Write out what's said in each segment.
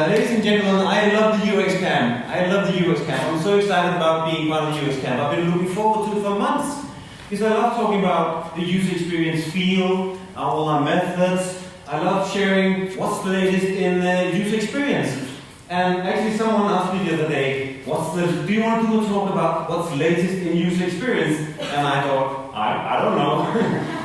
Ladies and gentlemen, I love the UX Camp. I love the UX Camp. I'm so excited about being part of the UX Camp. I've been looking forward to it for months. Because I love talking about the user experience field, all our methods. I love sharing what's the latest in user experience. And actually someone asked me the other day, do you want to do a talk about what's latest in user experience? And I thought, I don't know.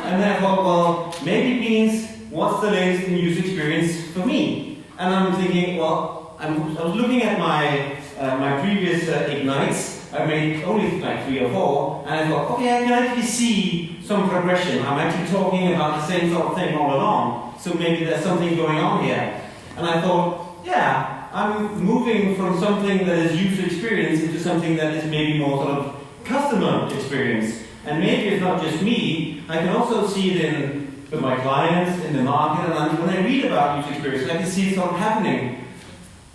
And then I thought, well, maybe it means what's the latest in user experience for me? And I'm thinking, well, I was looking at my previous Ignites. I made only like 3 or 4, and I thought, okay, I can actually see some progression. I'm actually talking about the same sort of thing all along, so maybe there's something going on here. And I thought, yeah, I'm moving from something that is user experience into something that is maybe more sort of customer experience. And maybe it's not just me, I can also see it with my clients, in the market, and when I read about user experience, I can see it sort of happening.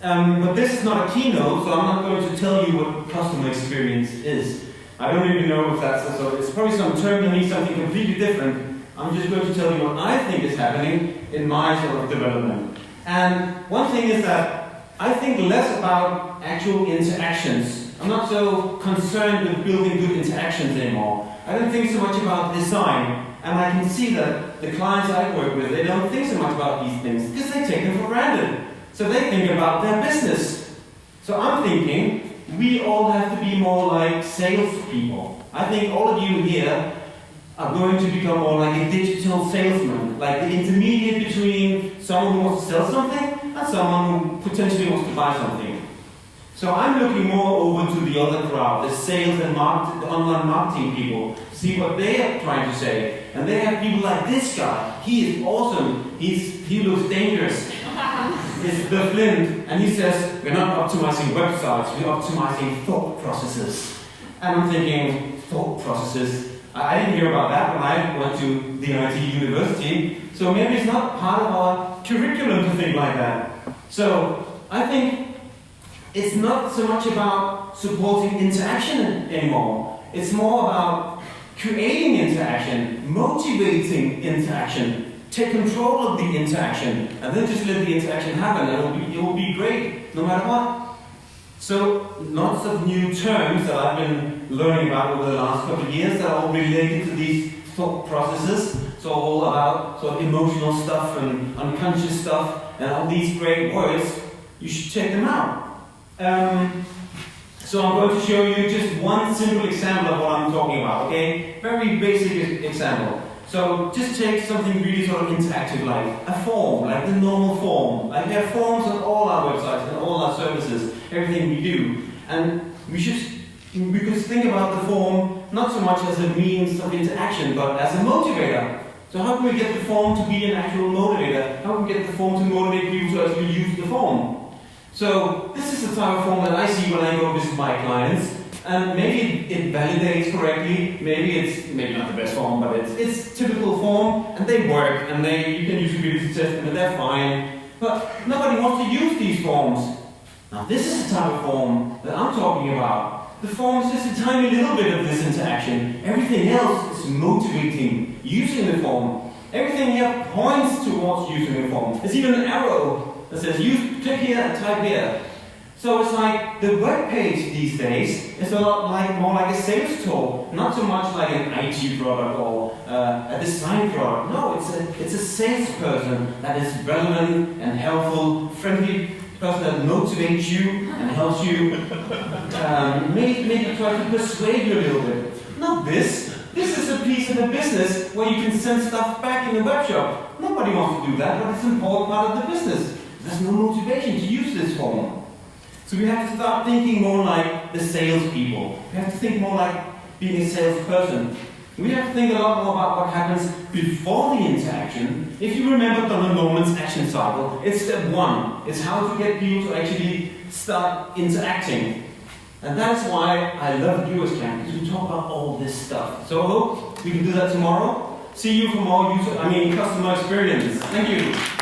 But this is not a keynote, so I'm not going to tell you what customer experience is. I don't even know if that's it's probably some term that means something completely different. I'm just going to tell you what I think is happening in my sort of development. And one thing is that I think less about actual interactions. I'm not so concerned with building good interactions anymore. I don't think so much about design. And I can see that the clients I work with, they don't think so much about these things because they take them for granted. So they think about their business. So I'm thinking we all have to be more like salespeople. I think all of you here are going to become more like a digital salesman, like the intermediate between someone who wants to sell something and someone who potentially wants to buy something. So I'm looking more over to the other crowd, the sales and the online marketing people, see what they are trying to say. And they have people like this guy. He is awesome. He looks dangerous. It's the Flint, and he says, we're not optimizing websites, we're optimizing thought processes. And I'm thinking, thought processes? I didn't hear about that when I went to the IT university, so maybe it's not part of our curriculum to think like that. So I think it's not so much about supporting interaction anymore. It's more about creating interaction, motivating interaction, take control of the interaction, and then just let the interaction happen. It will be great, no matter what. So, lots of new terms that I've been learning about over the last couple of years that are all related to these thought processes. So all about sort of emotional stuff and unconscious stuff, and all these great words, you should check them out. So I'm going to show you just one simple example of what I'm talking about, okay? Very basic example. So just take something really sort of interactive, like a form, like the normal form. Like we have forms on all our websites and all our services, everything we do. And we could think about the form not so much as a means of interaction, but as a motivator. So how can we get the form to be an actual motivator? How can we get the form to motivate people to actually use the form? So this is the type of form that I see when I go visit my clients. And maybe it validates correctly, maybe it's not the best form, but it's typical form, and they work, and you can use a ability test, and they're fine. But nobody wants to use these forms. Now this is the type of form that I'm talking about. The form is just a tiny little bit of this interaction. Everything else is motivating using the form. Everything here points towards using the form. There's even an arrow that says, click here and type here. So it's like the web page these days is a lot more like a sales tool, not so much like an IT product or a design product. No, it's a salesperson that is relevant and helpful, friendly person that motivates you and helps you, maybe try to persuade you a little bit. Not this. This is a piece of a business where you can send stuff back in the web shop. Nobody wants to do that, but it's an important part of the business. There's no motivation to use this form. So we have to start thinking more like the salespeople. We have to think more like being a salesperson. We have to think a lot more about what happens before the interaction. If you remember Donald Norman's action cycle, it's step 1. It's how to get people to actually start interacting. And that's why I love UX Camp, because we talk about all this stuff. So I hope we can do that tomorrow. See you for more customer experience. Thank you.